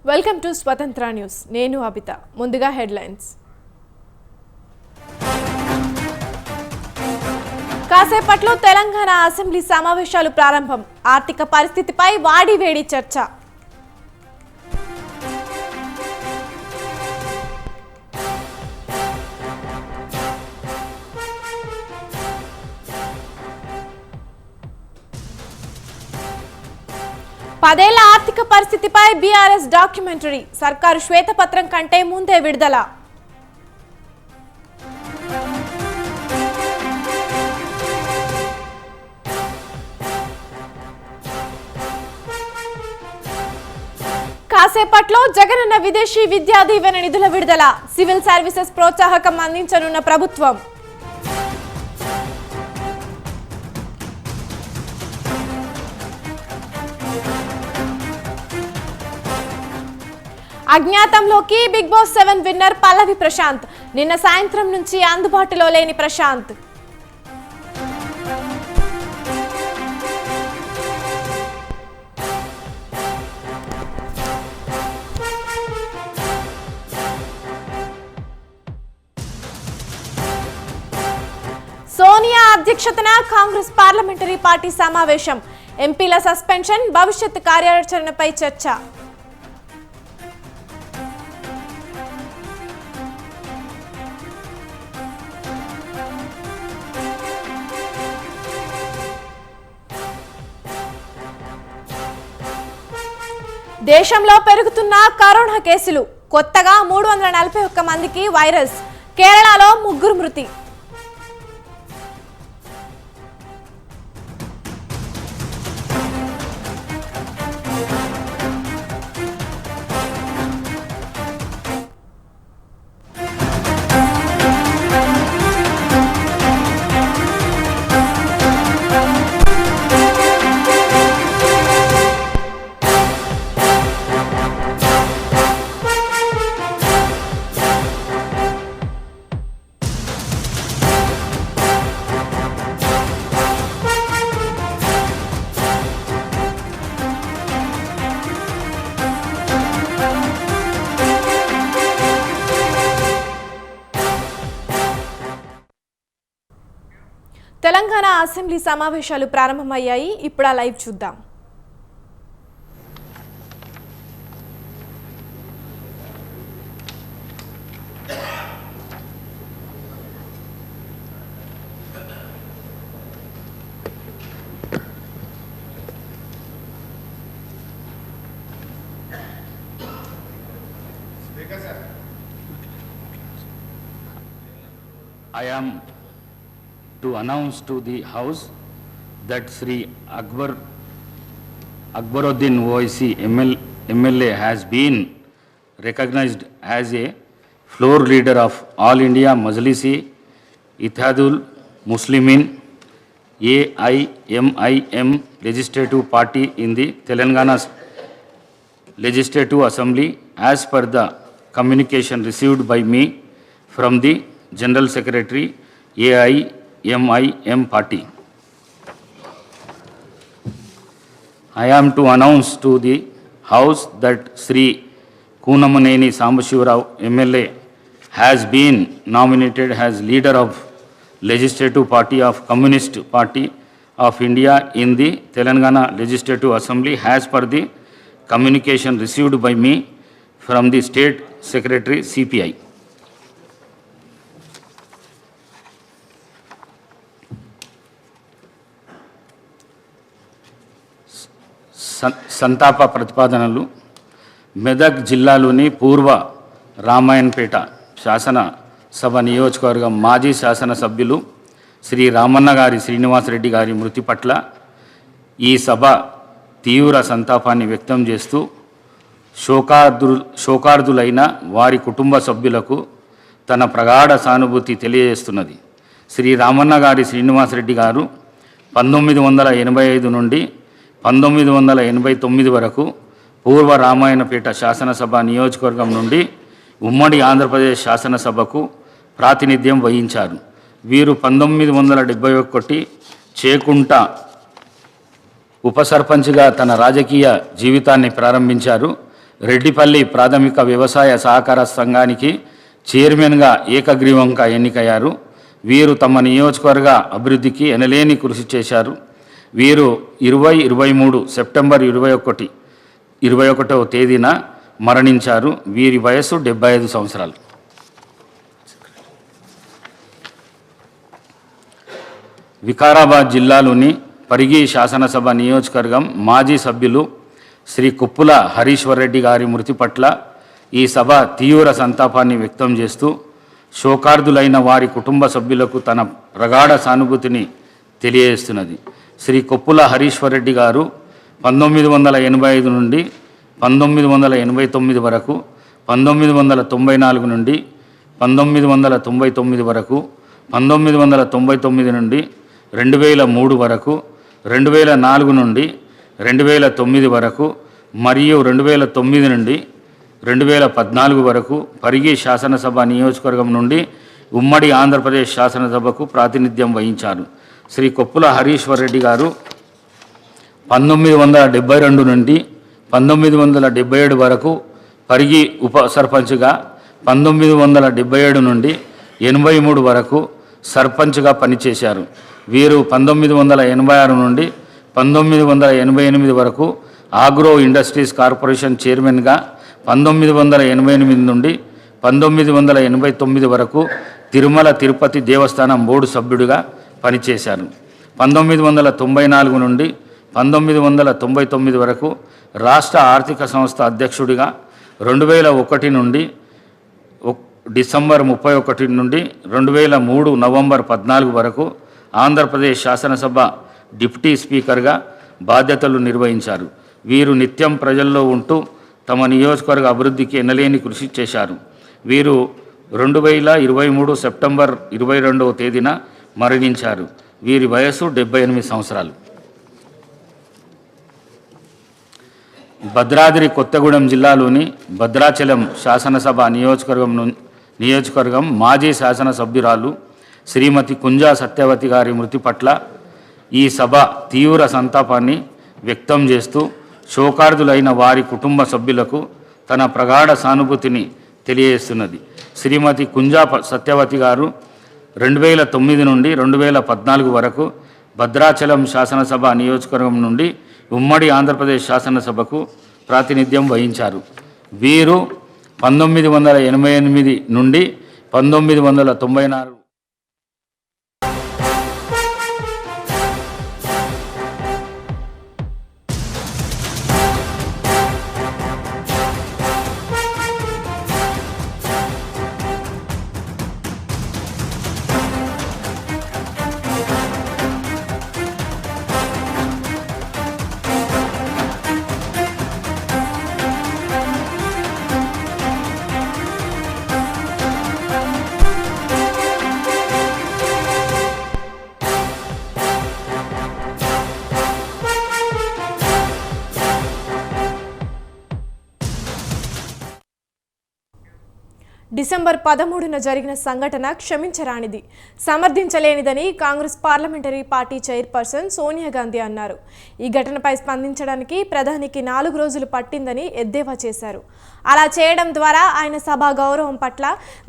Welcome to స్వతంత్ర news. నేను అబిత. ముందుగా హెడ్లైన్స్. కాసేపట్లో తెలంగాణ అసెంబ్లీ సమావేశాలు ప్రారంభం. ఆర్థిక పరిస్థితిపై వాడివేడి చర్చ. పదేళ్ల ఆర్థిక పరిస్థితిపై బీఆర్ఎస్ డాక్యుమెంటరీ. సర్కారు శ్వేతపత్రం కంటే ముందే విడుదల. కాసేపట్లో జగనన్న విదేశీ విద్యా దీవెన నిధుల విడుదల. సివిల్ సర్వీసెస్ ప్రోత్సాహకం అందించనున్న ప్రభుత్వం. అజ్ఞాతంలోకి బిగ్ బాస్ 7 విన్నర్ పల్లవి ప్రశాంత్. నిన్న సాయంత్రం నుంచి అందుబాటులో లేని ప్రశాంత్. సోనియా అధ్యక్షతన కాంగ్రెస్ పార్లమెంటరీ పార్టీ సమావేశం. ఎంపీల సస్పెన్షన్, భవిష్యత్ కార్యాచరణపై చర్చ. దేశంలో పెరుగుతున్న కరోనా కేసులు. కొత్తగా 341 మందికి వైరస్. కేరళలో 3 మృతి. తెలంగాణ అసెంబ్లీ సమావేశాలు ప్రారంభమయ్యాయి. ఇప్పుడు ఆ లైవ్ చూద్దాం. I am to announce to the House that Sri Akbaruddin Owaisi MLA has been recognized as a floor leader of All India Majlisi Ittihadul Muslimin AIMIM Legislative Party in the Telangana Legislative Assembly as per the communication received by me from the General Secretary AIMIM Party. I am to announce to the House that Sri Kunamaneni Sambashivarao MLA has been nominated as leader of Legislative Party of Communist Party of India in the Telangana Legislative Assembly as per the communication received by me from the State Secretary CPI. సంతాప ప్రతిపాదనలు. మెదక్ జిల్లాలోని పూర్వ రామాయణపేట శాసనసభ నియోజకవర్గం మాజీ శాసనసభ్యులు శ్రీ రామన్న గారి శ్రీనివాసరెడ్డి గారి మృతి పట్ల ఈ సభ తీవ్ర సంతాపాన్ని వ్యక్తం చేస్తూ శోకార్దులైన వారి కుటుంబ సభ్యులకు తన ప్రగాఢ సానుభూతి తెలియజేస్తున్నది. శ్రీ రామన్న గారి శ్రీనివాసరెడ్డి గారు 1985 నుండి 1989 వరకు పూర్వ రామాయణపేట శాసనసభ నియోజకవర్గం నుండి ఉమ్మడి ఆంధ్రప్రదేశ్ శాసనసభకు ప్రాతినిధ్యం వహించారు. వీరు 1971 చేకుంట ఉప సర్పంచ్గా తన రాజకీయ జీవితాన్ని ప్రారంభించారు. రెడ్డిపల్లి ప్రాథమిక వ్యవసాయ సహకార సంఘానికి చైర్మన్గా ఏకగ్రీవంగా ఎన్నికయ్యారు. వీరు తమ నియోజకవర్గ అభివృద్ధికి ఎనలేని కృషి చేశారు. వీరు 2023 సెప్టెంబర్ 21వ తేదీన మరణించారు. వీరి వయస్సు 75 సంవత్సరాలు. వికారాబాద్ జిల్లాలోని పరిగి శాసనసభ నియోజకవర్గం మాజీ సభ్యులు శ్రీ కుప్పుల హరీశ్వర్ రెడ్డి గారి మృతి పట్ల ఈ సభ తీవ్ర సంతాపాన్ని వ్యక్తం చేస్తూ శోకార్దులైన వారి కుటుంబ సభ్యులకు తన ప్రగాఢ సానుభూతిని తెలియజేస్తున్నది. శ్రీ కుప్పుల హరీశ్వర్ రెడ్డి గారు 1985 నుండి 1989 వరకు, 1994 నుండి 1999 వరకు, 1999 నుండి 2003 వరకు, 2004 నుండి 2009 వరకు మరియు 2009 నుండి 2014 వరకు పరిగి శాసనసభ నియోజకవర్గం నుండి ఉమ్మడి ఆంధ్రప్రదేశ్ శాసనసభకు ప్రాతినిధ్యం వహించారు. శ్రీ కొప్పుల హరీశ్వర్ రెడ్డి గారు 1972 నుండి 1977 వరకు పరిగి ఉప సర్పంచ్గా, 1977 నుండి 83 వరకు సర్పంచ్గా పనిచేశారు. వీరు 1986 నుండి 1988 వరకు ఆగ్రో ఇండస్ట్రీస్ కార్పొరేషన్ చైర్మన్గా, 1988 నుండి 1989 వరకు తిరుమల తిరుపతి దేవస్థానం బోర్డు సభ్యుడిగా పనిచేశారు. 1994 నుండి 1999 వరకు రాష్ట్ర ఆర్థిక సంస్థ అధ్యక్షుడిగా, 2001 నుండి డిసెంబర్ 31 నుండి 2003 నవంబర్ 14 వరకు ఆంధ్రప్రదేశ్ శాసనసభ డిప్యూటీ స్పీకర్గా బాధ్యతలు నిర్వహించారు. వీరు నిత్యం ప్రజల్లో ఉంటూ తమ నియోజకవర్గ అభివృద్ధికి ఎనలేని కృషి చేశారు. వీరు 2023 సెప్టెంబర్ 22వ తేదీన మరణించారు. వీరి వయస్సు 78 సంవత్సరాలు. భద్రాద్రి కొత్తగూడెం జిల్లాలోని భద్రాచలం శాసనసభ నియోజకవర్గం మాజీ శాసనసభ్యురాలు శ్రీమతి కుంజా సత్యవతి గారి మృతి పట్ల ఈ సభ తీవ్ర సంతాపాన్ని వ్యక్తం చేస్తూ శోకార్దులైన వారి కుటుంబ సభ్యులకు తన ప్రగాఢ సానుభూతిని తెలియజేస్తున్నది. శ్రీమతి కుంజా సత్యవతి గారు 2009 నుండి 2014 వరకు భద్రాచలం శాసనసభ నియోజకవర్గం నుండి ఉమ్మడి ఆంధ్రప్రదేశ్ శాసనసభకు ప్రాతినిధ్యం వహించారు. వీరు 1988 నుండి 1994 డిసెంబర్ 13న జరిగిన సంఘటన క్షమించరానిది, సమర్థించలేనిదని Congress parliamentary party chairperson Sonia Gandhi అన్నారు. ఈ ఘటనపై స్పందించడానికి ప్రధానికి 4 రోజులు పట్టిందని ఎద్దేవా చేశారు. అలా చేయడం ద్వారా ఆయన సభా గౌరవం పట్ల,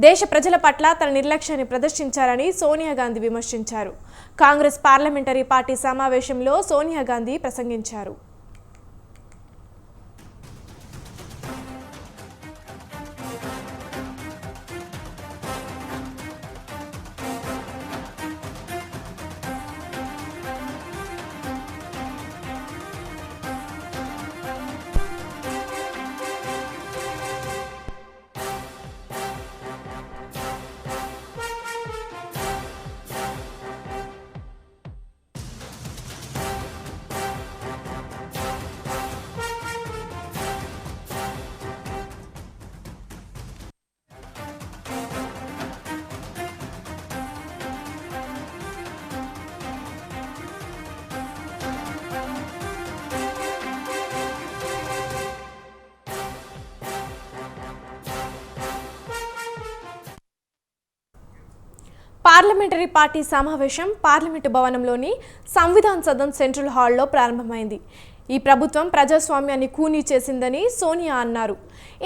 దేశ ప్రజల పట్ల తన నిర్లక్ష్యాన్ని ప్రదర్శించారని సోనియా గాంధీ విమర్శించారు. కాంగ్రెస్ పార్లమెంటరీ పార్టీ సమావేశంలో సోనియా గాంధీ ప్రసంగించారు. పార్లమెంటరీ పార్టీ సమావేశం పార్లమెంటు భవనంలోని సంవిధాన్ సదన్ సెంట్రల్ హాల్లో ప్రారంభమైంది. ఈ ప్రభుత్వం ప్రజాస్వామ్యాన్ని కూనీ చేసిందని సోనియా అన్నారు.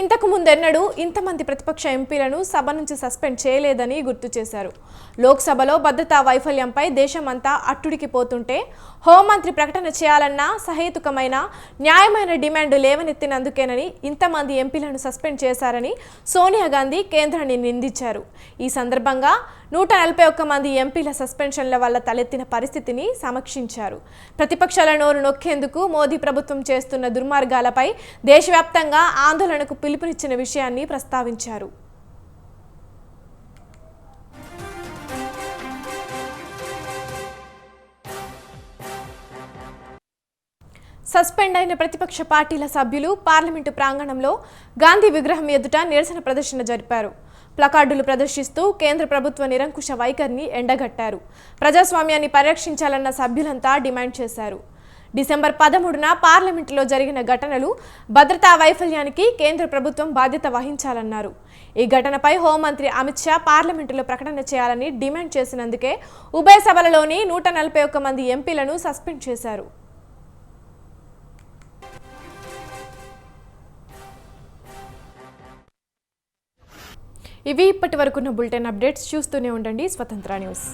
ఇంతకు ముందెన్నడూ ఇంతమంది ప్రతిపక్ష ఎంపీలను సభ నుంచి సస్పెండ్ చేయలేదని గుర్తు చేశారు. లోక్సభలో భద్రతా వైఫల్యంపై దేశమంతా అట్టుడికి పోతుంటే హోంమంత్రి ప్రకటన చేయాలన్న సహేతుకమైన న్యాయమైన డిమాండ్ లేవనెత్తినందుకేనని ఇంతమంది ఎంపీలను సస్పెండ్ చేశారని సోనియా గాంధీ కేంద్రాన్ని నిందించారు. ఈ సందర్భంగా 141 మంది ఎంపీల సస్పెన్షన్ల వల్ల తలెత్తిన పరిస్థితిని సమీక్షించారు. ప్రతిపక్షాల నోరు నొక్కేందుకు మోదీ ప్రభుత్వం చేస్తున్న దుర్మార్గాలపై దేశవ్యాప్తంగా ఆందోళనకు పిలుపునిచ్చిన విషయాన్ని ప్రస్తావించారు. సస్పెండ్ అయిన ప్రతిపక్ష పార్టీల సభ్యులు పార్లమెంటు ప్రాంగణంలో గాంధీ విగ్రహం ఎదుట నిరసన ప్రదర్శన జరిపారు. ప్లకార్డులు ప్రదర్శిస్తూ కేంద్ర ప్రభుత్వ నిరంకుశ వైఖరిని ఎండగట్టారు. ప్రజాస్వామ్యాన్ని పరిరక్షించాలన్న సభ్యులంతా డిమాండ్ చేశారు. డిసెంబర్ 13న పార్లమెంటులో జరిగిన ఘటనలు భద్రతా వైఫల్యానికి కేంద్ర ప్రభుత్వం బాధ్యత వహించాలన్నారు. ఈ ఘటనపై హోంమంత్రి అమిత్ షా పార్లమెంటులో ప్రకటన చేయాలని డిమాండ్ చేసినందుకే ఉభయ సభలలోని 141 మంది ఎంపీలను సస్పెండ్ చేశారు. ఇవి ఇప్పటి వరకున్న బులెటిన్ అప్డేట్స్. చూస్తూనే ఉండండి స్వతంత్ర న్యూస్.